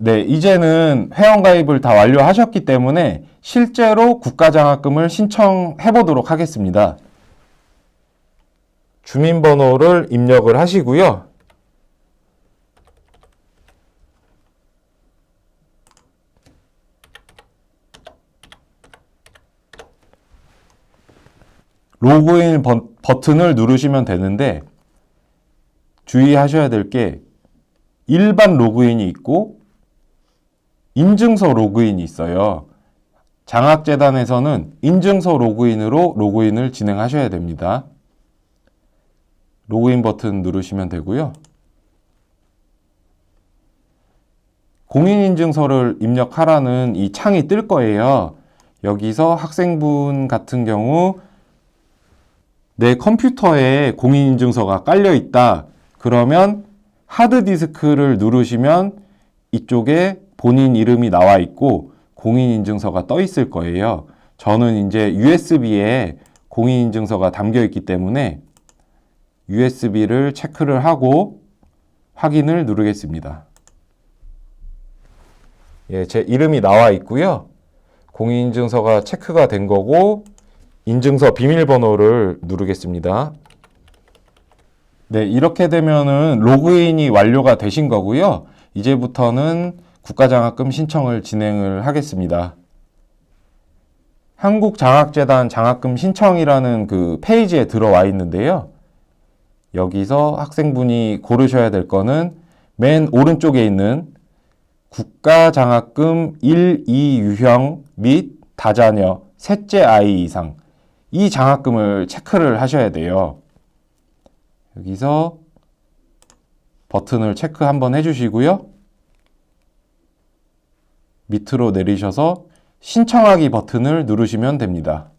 네, 이제는 회원가입을 다 완료하셨기 때문에 실제로 국가장학금을 신청해 보도록 하겠습니다. 주민번호를 입력을 하시고요. 로그인 버튼을 누르시면 되는데 주의하셔야 될 게 일반 로그인이 있고 인증서 로그인이 있어요. 장학재단에서는 인증서 로그인으로 로그인을 진행하셔야 됩니다. 로그인 버튼 누르시면 되고요. 공인인증서를 입력하라는 이 창이 뜰 거예요. 여기서 학생분 같은 경우 내 컴퓨터에 공인인증서가 깔려 있다. 그러면 하드디스크를 누르시면 이쪽에 본인 이름이 나와 있고 공인인증서가 떠 있을 거예요. 저는 이제 USB에 공인인증서가 담겨 있기 때문에 USB를 체크를 하고 확인을 누르겠습니다. 예, 제 이름이 나와 있고요. 공인인증서가 체크가 된 거고 인증서 비밀번호를 누르겠습니다. 네, 이렇게 되면은 로그인이 완료가 되신 거고요. 이제부터는 국가장학금 신청을 진행을 하겠습니다. 한국장학재단 장학금 신청이라는 그 페이지에 들어와 있는데요. 여기서 학생분이 고르셔야 될 거는 맨 오른쪽에 있는 국가장학금 1, 2 유형 및 다자녀 셋째 아이 이상 이 장학금을 체크를 하셔야 돼요. 여기서 버튼을 체크 한번 해주시고요. 밑으로 내리셔서 신청하기 버튼을 누르시면 됩니다.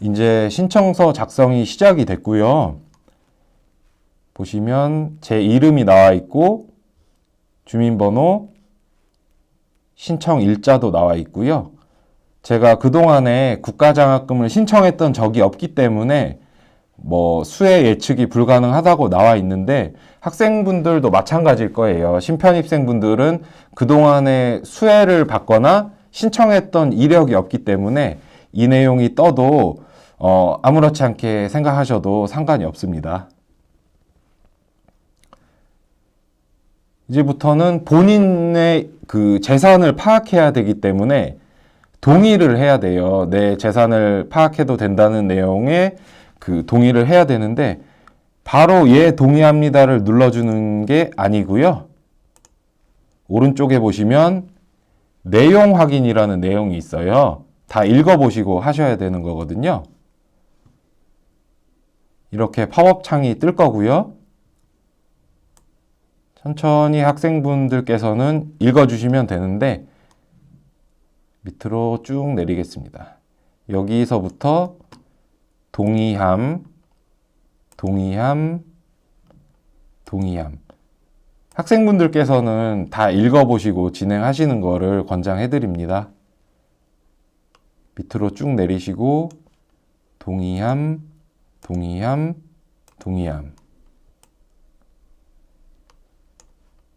이제 신청서 작성이 시작이 됐고요. 보시면 제 이름이 나와 있고 주민번호, 신청 일자도 나와 있고요. 제가 그동안에 국가장학금을 신청했던 적이 없기 때문에 뭐 수혜 예측이 불가능하다고 나와 있는데 학생분들도 마찬가지일 거예요. 신편입생분들은 그동안에 수혜를 받거나 신청했던 이력이 없기 때문에 이 내용이 떠도 아무렇지 않게 생각하셔도 상관이 없습니다. 이제부터는 본인의 그 재산을 파악해야 되기 때문에 동의를 해야 돼요. 내 재산을 파악해도 된다는 내용의 그 동의를 해야 되는데 바로 예 동의합니다를 눌러주는 게 아니고요. 오른쪽에 보시면 내용 확인이라는 내용이 있어요. 다 읽어보시고 하셔야 되는 거거든요. 이렇게 팝업 창이 뜰 거고요. 천천히 학생분들께서는 읽어주시면 되는데 밑으로 쭉 내리겠습니다. 여기서부터 동의함, 동의함, 동의함. 학생분들께서는 다 읽어보시고 진행하시는 거를 권장해 드립니다. 밑으로 쭉 내리시고 동의함, 동의함, 동의함.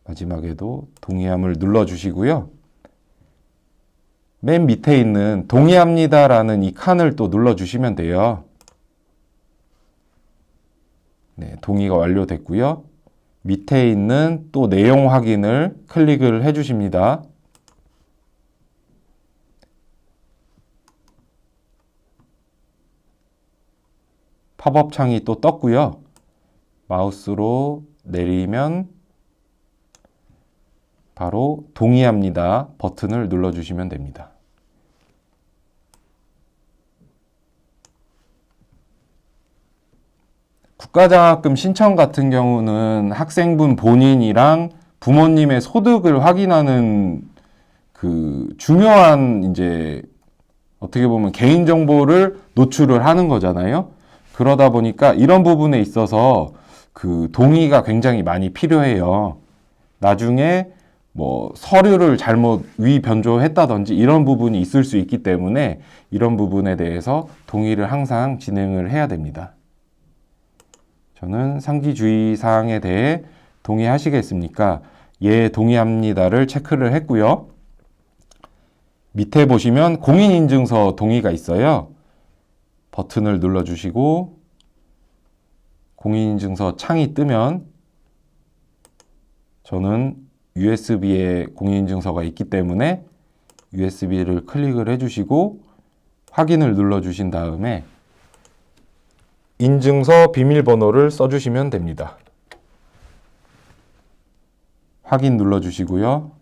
마지막에도 동의함을 눌러주시고요. 맨 밑에 있는 동의합니다라는 이 칸을 또 눌러주시면 돼요. 네, 동의가 완료됐고요. 밑에 있는 또 내용 확인을 클릭을 해주십니다. 팝업 창이 또 떴고요. 마우스로 내리면 바로 동의합니다 버튼을 눌러주시면 됩니다. 국가장학금 신청 같은 경우는 학생분 본인이랑 부모님의 소득을 확인하는 그 중요한 이제 어떻게 보면 개인정보를 노출을 하는 거잖아요. 그러다 보니까 이런 부분에 있어서 그 동의가 굉장히 많이 필요해요. 나중에 뭐 서류를 잘못 위변조했다든지 이런 부분이 있을 수 있기 때문에 이런 부분에 대해서 동의를 항상 진행을 해야 됩니다. 저는 상기 주의 사항에 대해 동의하시겠습니까? 예, 동의합니다를 체크를 했고요. 밑에 보시면 공인인증서 동의가 있어요. 버튼을 눌러주시고 공인인증서 창이 뜨면 저는 USB에 공인인증서가 있기 때문에 USB를 클릭을 해주시고 확인을 눌러주신 다음에 인증서 비밀번호를 써주시면 됩니다. 확인 눌러주시고요.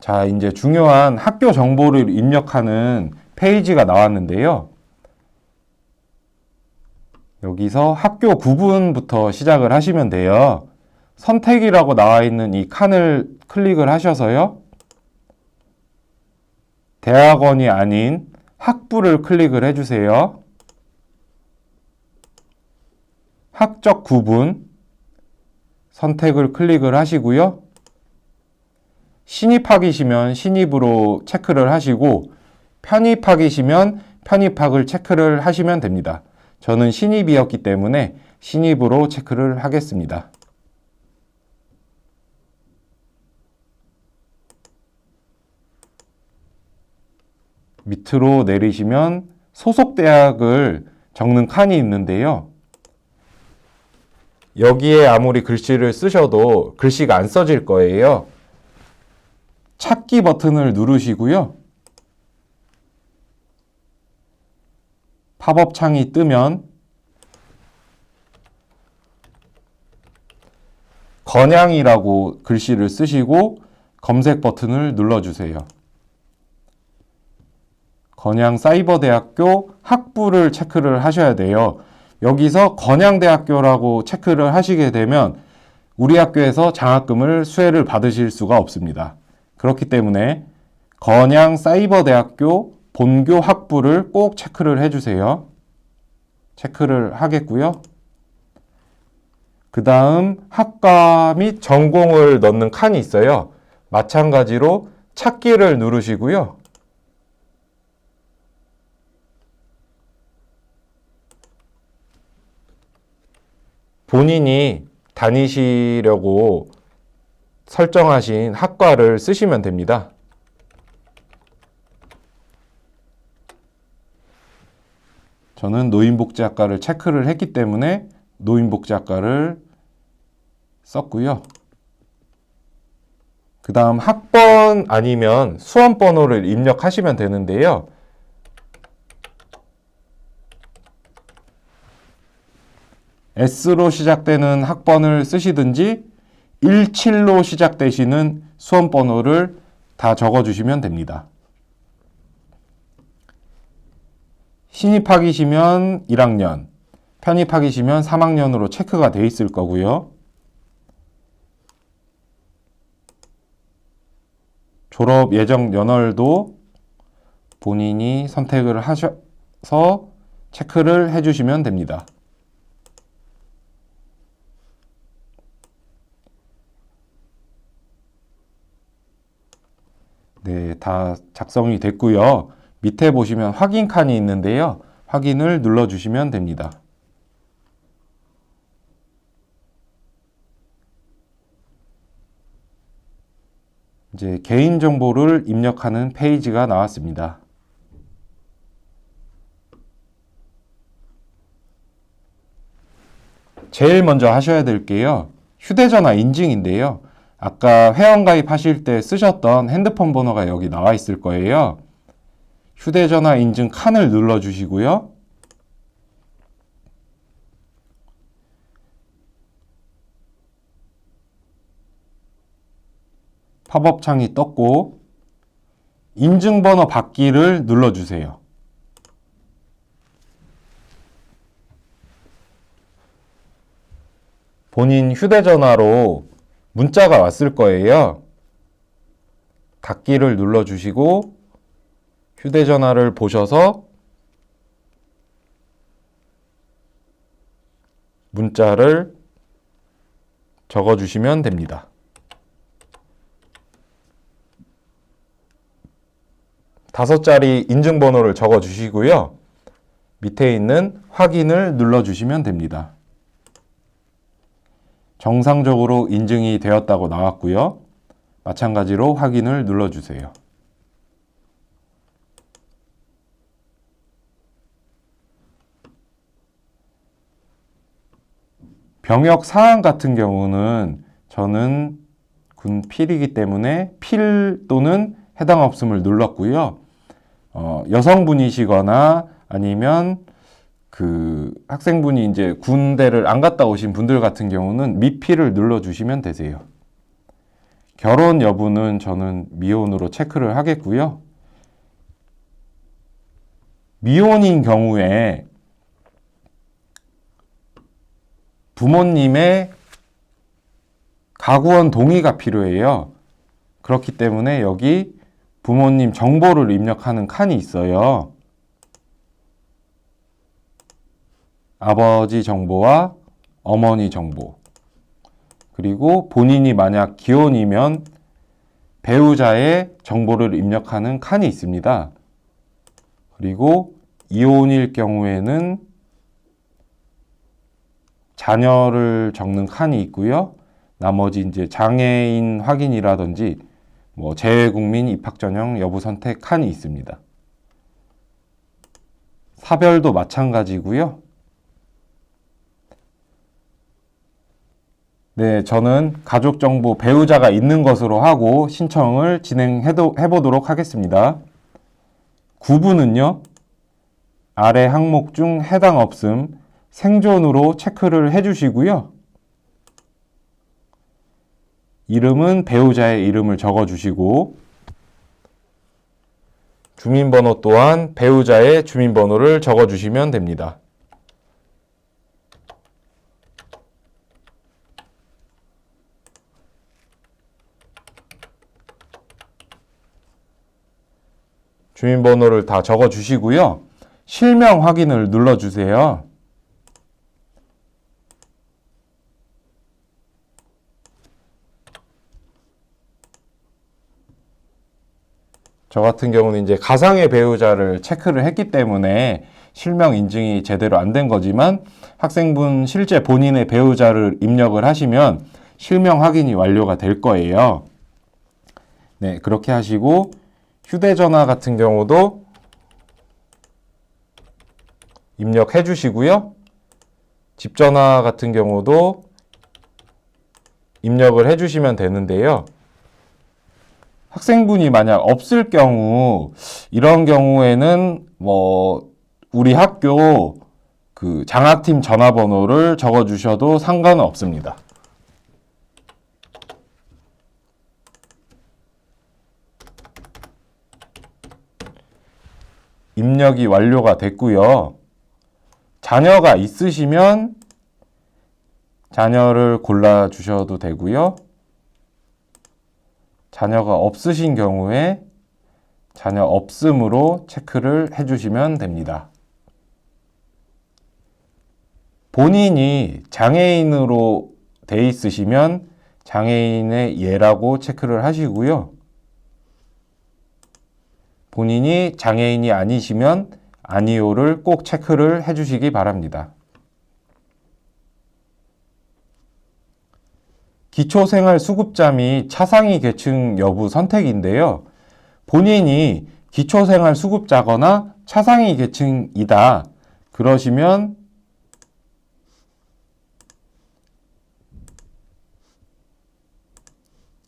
자, 이제 중요한 학교 정보를 입력하는 페이지가 나왔는데요. 여기서 학교 구분부터 시작을 하시면 돼요. 선택이라고 나와 있는 이 칸을 클릭을 하셔서요. 대학원이 아닌 학부를 클릭을 해주세요. 학적 구분 선택을 클릭을 하시고요. 신입학이시면 신입으로 체크를 하시고 편입학이시면 편입학을 체크를 하시면 됩니다. 저는 신입이었기 때문에 신입으로 체크를 하겠습니다. 밑으로 내리시면 소속 대학을 적는 칸이 있는데요. 여기에 아무리 글씨를 쓰셔도 글씨가 안 써질 거예요. 찾기 버튼을 누르시고요. 팝업 창이 뜨면 건양이라고 글씨를 쓰시고 검색 버튼을 눌러주세요. 건양사이버대학교 학부를 체크를 하셔야 돼요. 여기서 건양대학교라고 체크를 하시게 되면 우리 학교에서 장학금을 수혜를 받으실 수가 없습니다. 그렇기 때문에 건양사이버대학교 본교 학부를 꼭 체크를 해주세요. 체크를 하겠고요. 그 다음 학과 및 전공을 넣는 칸이 있어요. 마찬가지로 찾기를 누르시고요. 본인이 다니시려고 설정하신 학과를 쓰시면 됩니다. 저는 노인복지학과를 체크를 했기 때문에 노인복지학과를 썼고요. 그 다음 학번 아니면 수험번호를 입력하시면 되는데요. S로 시작되는 학번을 쓰시든지 17로 시작되시는 수험번호를 다 적어주시면 됩니다. 신입학이시면 1학년, 편입학이시면 3학년으로 체크가 돼 있을 거고요. 졸업 예정 연월도 본인이 선택을 하셔서 체크를 해주시면 됩니다. 네, 다 작성이 됐고요. 밑에 보시면 확인 칸이 있는데요. 확인을 눌러주시면 됩니다. 이제 개인정보를 입력하는 페이지가 나왔습니다. 제일 먼저 하셔야 될 게요. 휴대전화 인증인데요. 아까 회원가입 하실 때 쓰셨던 핸드폰 번호가 여기 나와 있을 거예요. 휴대전화 인증 칸을 눌러주시고요. 팝업 창이 떴고 인증번호 받기를 눌러주세요. 본인 휴대전화로 문자가 왔을 거예요. 닫기를 눌러주시고 휴대전화를 보셔서 문자를 적어주시면 됩니다. 다섯 자리 인증번호를 적어주시고요. 밑에 있는 확인을 눌러주시면 됩니다. 정상적으로 인증이 되었다고 나왔고요. 마찬가지로 확인을 눌러주세요. 병역 사항 같은 경우는 저는 군 필이기 때문에 필 또는 해당 없음을 눌렀고요. 여성분이시거나 아니면 그 학생분이 이제 군대를 안 갔다 오신 분들 같은 경우는 미필을 눌러주시면 되세요. 결혼 여부는 저는 미혼으로 체크를 하겠고요. 미혼인 경우에 부모님의 가구원 동의가 필요해요. 그렇기 때문에 여기 부모님 정보를 입력하는 칸이 있어요. 아버지 정보와 어머니 정보, 그리고 본인이 만약 기혼이면 배우자의 정보를 입력하는 칸이 있습니다. 그리고 이혼일 경우에는 자녀를 적는 칸이 있고요. 나머지 이제 장애인 확인이라든지 뭐 재외국민 입학 전형 여부 선택 칸이 있습니다. 사별도 마찬가지고요. 네, 저는 가족정보 배우자가 있는 것으로 하고 신청을 진행해보도록 하겠습니다. 구분은요, 아래 항목 중 해당 없음, 생존으로 체크를 해주시고요. 이름은 배우자의 이름을 적어주시고, 주민번호 또한 배우자의 주민번호를 적어주시면 됩니다. 주민번호를 다 적어주시고요. 실명 확인을 눌러주세요. 저 같은 경우는 이제 가상의 배우자를 체크를 했기 때문에 실명 인증이 제대로 안 된 거지만 학생분 실제 본인의 배우자를 입력을 하시면 실명 확인이 완료가 될 거예요. 네, 그렇게 하시고 휴대전화 같은 경우도 입력해 주시고요. 집전화 같은 경우도 입력을 해 주시면 되는데요. 학생분이 만약 없을 경우, 이런 경우에는 뭐 우리 학교 그 장학팀 전화번호를 적어 주셔도 상관은 없습니다. 입력이 완료가 됐고요. 자녀가 있으시면 자녀를 골라 주셔도 되고요. 자녀가 없으신 경우에 자녀 없음으로 체크를 해주시면 됩니다. 본인이 장애인으로 돼 있으시면 장애인의 예라고 체크를 하시고요. 본인이 장애인이 아니시면 아니오를 꼭 체크를 해주시기 바랍니다. 기초생활수급자 및 차상위 계층 여부 선택인데요. 본인이 기초생활수급자거나 차상위 계층이다. 그러시면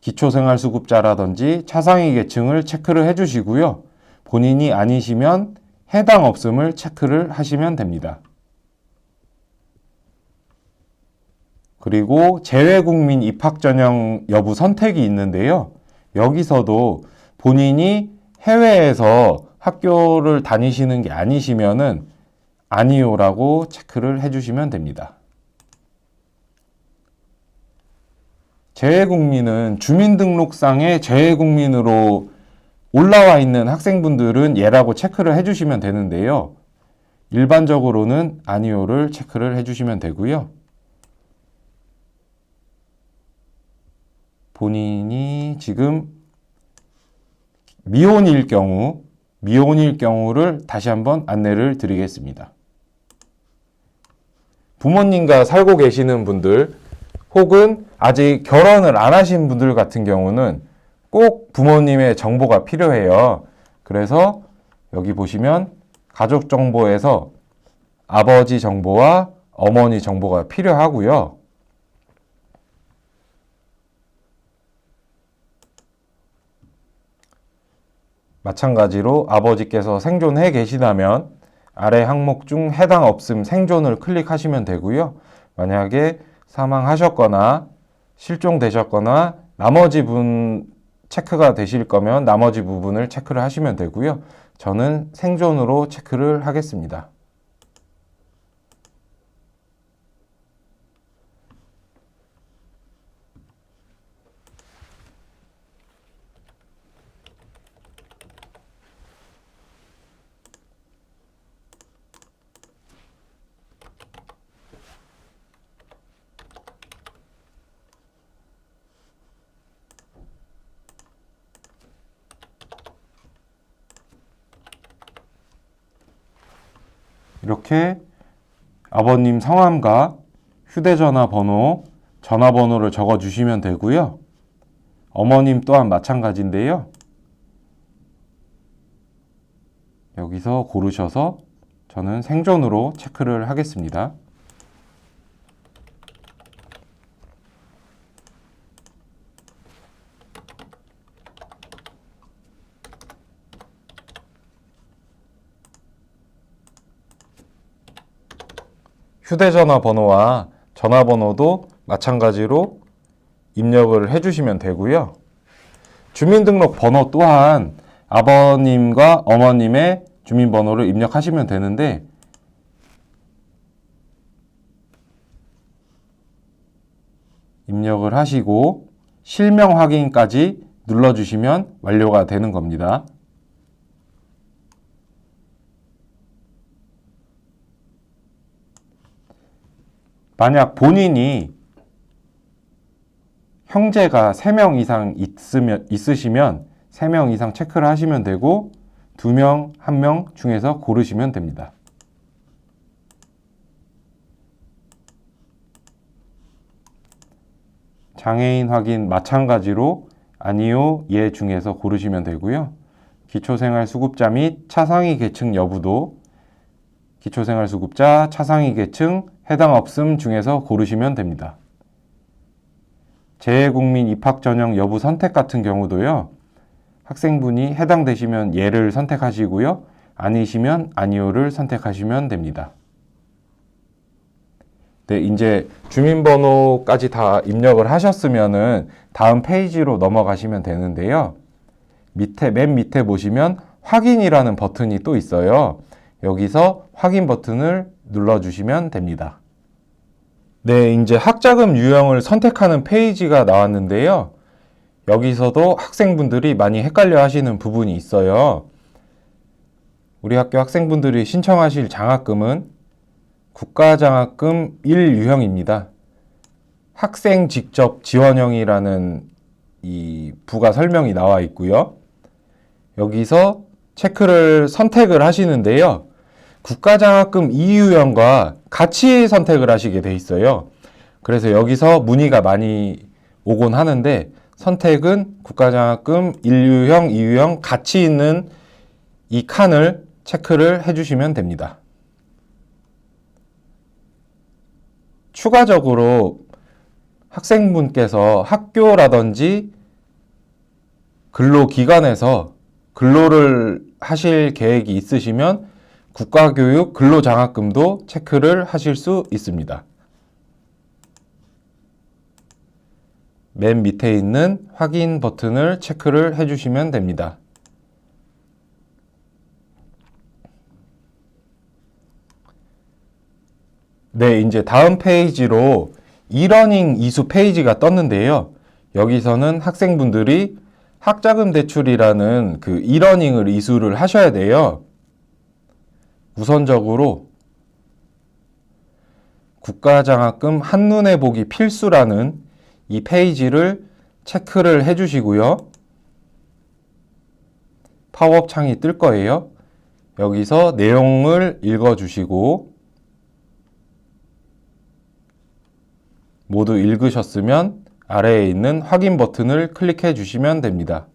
기초생활수급자라든지 차상위 계층을 체크를 해주시고요. 본인이 아니시면 해당 없음을 체크를 하시면 됩니다. 그리고 재외국민 입학 전형 여부 선택이 있는데요. 여기서도 본인이 해외에서 학교를 다니시는 게 아니시면은 아니오라고 체크를 해주시면 됩니다. 재외국민은 주민등록상에 재외국민으로 올라와 있는 학생분들은 예라고 체크를 해주시면 되는데요. 일반적으로는 아니오를 체크를 해주시면 되고요. 본인이 지금 미혼일 경우를 다시 한번 안내를 드리겠습니다. 부모님과 살고 계시는 분들 혹은 아직 결혼을 안 하신 분들 같은 경우는 꼭 부모님의 정보가 필요해요. 그래서 여기 보시면 가족 정보에서 아버지 정보와 어머니 정보가 필요하고요. 마찬가지로 아버지께서 생존해 계시다면 아래 항목 중 해당 없음 생존을 클릭하시면 되고요. 만약에 사망하셨거나 실종되셨거나 나머지 분 체크가 되실 거면 나머지 부분을 체크를 하시면 되고요. 저는 생존으로 체크를 하겠습니다. 이렇게 아버님 성함과 휴대전화 번호, 전화번호를 적어주시면 되고요. 어머님 또한 마찬가지인데요. 여기서 고르셔서 저는 생존으로 체크를 하겠습니다. 휴대전화 번호와 전화번호도 마찬가지로 입력을 해주시면 되고요. 주민등록 번호 또한 아버님과 어머님의 주민번호를 입력하시면 되는데 입력을 하시고 실명 확인까지 눌러주시면 완료가 되는 겁니다. 만약 본인이 형제가 3명 이상 있으시면 3명 이상 체크를 하시면 되고 2명, 1명 중에서 고르시면 됩니다. 장애인 확인 마찬가지로 아니요, 예 중에서 고르시면 되고요. 기초생활수급자 및 차상위 계층 여부도 기초생활수급자, 차상위 계층, 해당 없음 중에서 고르시면 됩니다. 재외국민 입학 전형 여부 선택 같은 경우도요. 학생분이 해당되시면 예를 선택하시고요. 아니시면 아니요를 선택하시면 됩니다. 네, 이제 주민번호까지 다 입력을 하셨으면은 다음 페이지로 넘어가시면 되는데요. 맨 밑에 보시면 확인이라는 버튼이 또 있어요. 여기서 확인 버튼을 눌러주시면 됩니다. 네, 이제 학자금 유형을 선택하는 페이지가 나왔는데요. 여기서도 학생분들이 많이 헷갈려 하시는 부분이 있어요. 우리 학교 학생분들이 신청하실 장학금은 국가장학금 1유형입니다. 학생 직접 지원형이라는 이 부가 설명이 나와 있고요. 여기서 체크를 선택을 하시는데요. 국가장학금 2유형과 같이 선택을 하시게 돼 있어요. 그래서 여기서 문의가 많이 오곤 하는데 선택은 국가장학금 1유형, 2유형 같이 있는 이 칸을 체크를 해주시면 됩니다. 추가적으로 학생분께서 학교라든지 근로기관에서 근로를 하실 계획이 있으시면 국가교육 근로장학금도 체크를 하실 수 있습니다. 맨 밑에 있는 확인 버튼을 체크를 해주시면 됩니다. 네, 이제 다음 페이지로 이러닝 이수 페이지가 떴는데요. 여기서는 학생분들이 학자금 대출이라는 그 이러닝을 이수를 하셔야 돼요. 우선적으로 국가장학금 한눈에 보기 필수라는 이 페이지를 체크를 해주시고요. 팝업 창이 뜰 거예요. 여기서 내용을 읽어주시고 모두 읽으셨으면 아래에 있는 확인 버튼을 클릭해 주시면 됩니다.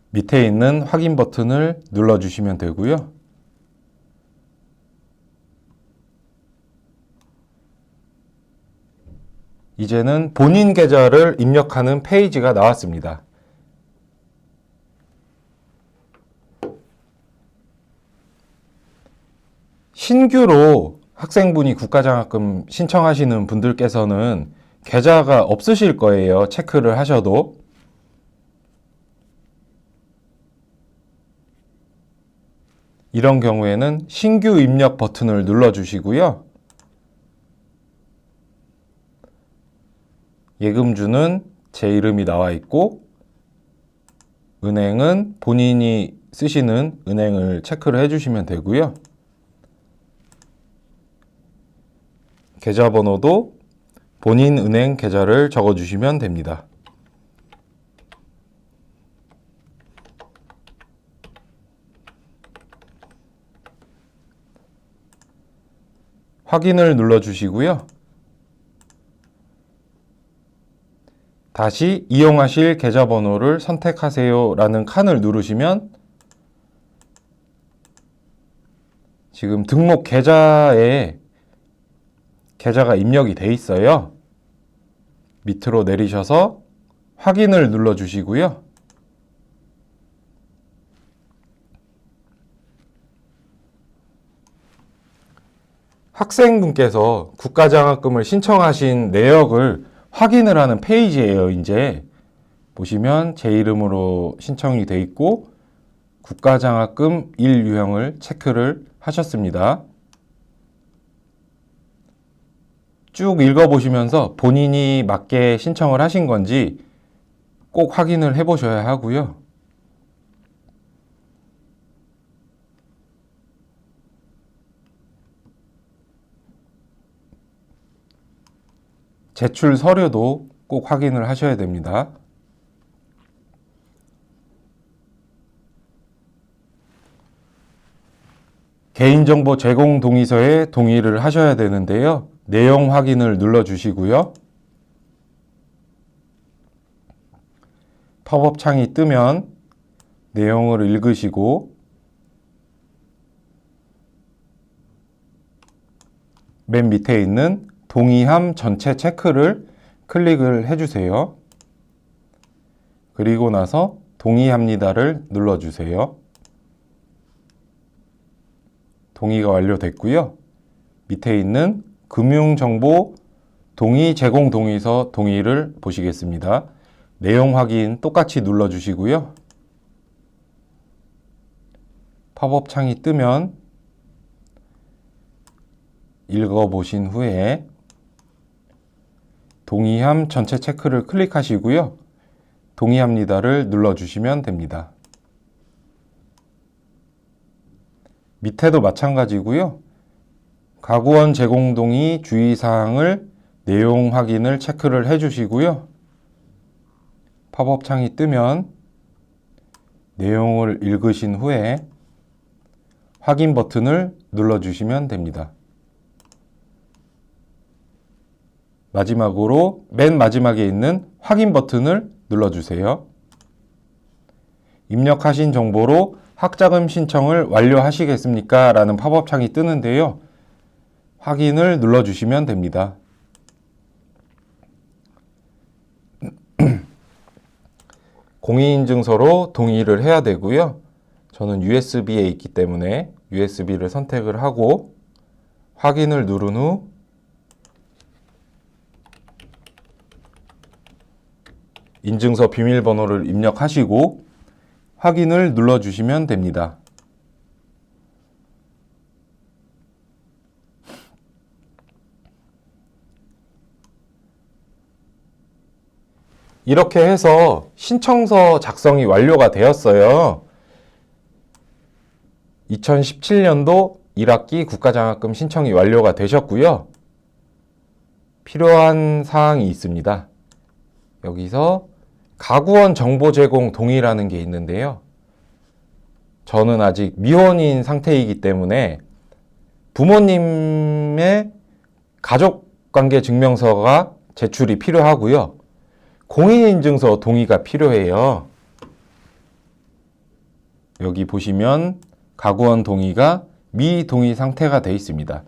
밑에 있는 확인 버튼을 눌러주시면 되고요. 이제는 본인 계좌를 입력하는 페이지가 나왔습니다. 신규로 학생분이 국가장학금 신청하시는 분들께서는 계좌가 없으실 거예요. 체크를 하셔도. 이런 경우에는 신규 입력 버튼을 눌러주시고요. 예금주는 제 이름이 나와 있고 은행은 본인이 쓰시는 은행을 체크를 해주시면 되고요. 계좌번호도 본인 은행 계좌를 적어주시면 됩니다. 확인을 눌러주시고요. 다시 이용하실 계좌번호를 선택하세요 라는 칸을 누르시면 지금 등록 계좌에 계좌가 입력이 돼 있어요. 밑으로 내리셔서 확인을 눌러주시고요. 학생분께서 국가장학금을 신청하신 내역을 확인을 하는 페이지예요. 이제 보시면 제 이름으로 신청이 돼 있고 국가장학금 1유형을 체크를 하셨습니다. 쭉 읽어보시면서 본인이 맞게 신청을 하신 건지 꼭 확인을 해보셔야 하고요. 제출 서류도 꼭 확인을 하셔야 됩니다. 개인정보 제공 동의서에 동의를 하셔야 되는데요. 내용 확인을 눌러주시고요. 팝업 창이 뜨면 내용을 읽으시고 맨 밑에 있는 동의함 전체 체크를 클릭을 해주세요. 그리고 나서 동의합니다를 눌러주세요. 동의가 완료됐고요. 밑에 있는 금융정보 동의 제공 동의서 동의를 보시겠습니다. 내용 확인 똑같이 눌러주시고요. 팝업 창이 뜨면 읽어보신 후에 동의함 전체 체크를 클릭하시고요. 동의합니다를 눌러주시면 됩니다. 밑에도 마찬가지고요. 가구원 제공 동의 주의사항을 내용 확인을 체크를 해주시고요. 팝업 창이 뜨면 내용을 읽으신 후에 확인 버튼을 눌러주시면 됩니다. 마지막으로 맨 마지막에 있는 확인 버튼을 눌러주세요. 입력하신 정보로 학자금 신청을 완료하시겠습니까? 라는 팝업 창이 뜨는데요. 확인을 눌러주시면 됩니다. 공인인증서로 동의를 해야 되고요. 저는 USB에 있기 때문에 USB를 선택을 하고 확인을 누른 후 인증서 비밀번호를 입력하시고 확인을 눌러주시면 됩니다. 이렇게 해서 신청서 작성이 완료가 되었어요. 2017년도 1학기 국가장학금 신청이 완료가 되셨고요. 필요한 사항이 있습니다. 여기서 가구원 정보 제공 동의라는 게 있는데요. 저는 아직 미혼인 상태이기 때문에 부모님의 가족관계 증명서가 제출이 필요하고요. 공인인증서 동의가 필요해요. 여기 보시면 가구원 동의가 미동의 상태가 되어 있습니다.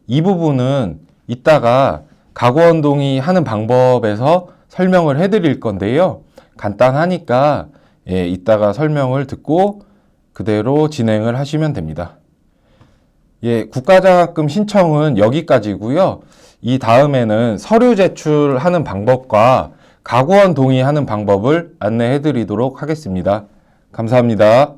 이 부분은 이따가 가구원 동의하는 방법에서 설명을 해드릴 건데요. 간단하니까 이따가 설명을 듣고 그대로 진행을 하시면 됩니다. 국가장학금 신청은 여기까지고요. 이 다음에는 서류 제출하는 방법과 가구원 동의하는 방법을 안내해 드리도록 하겠습니다. 감사합니다.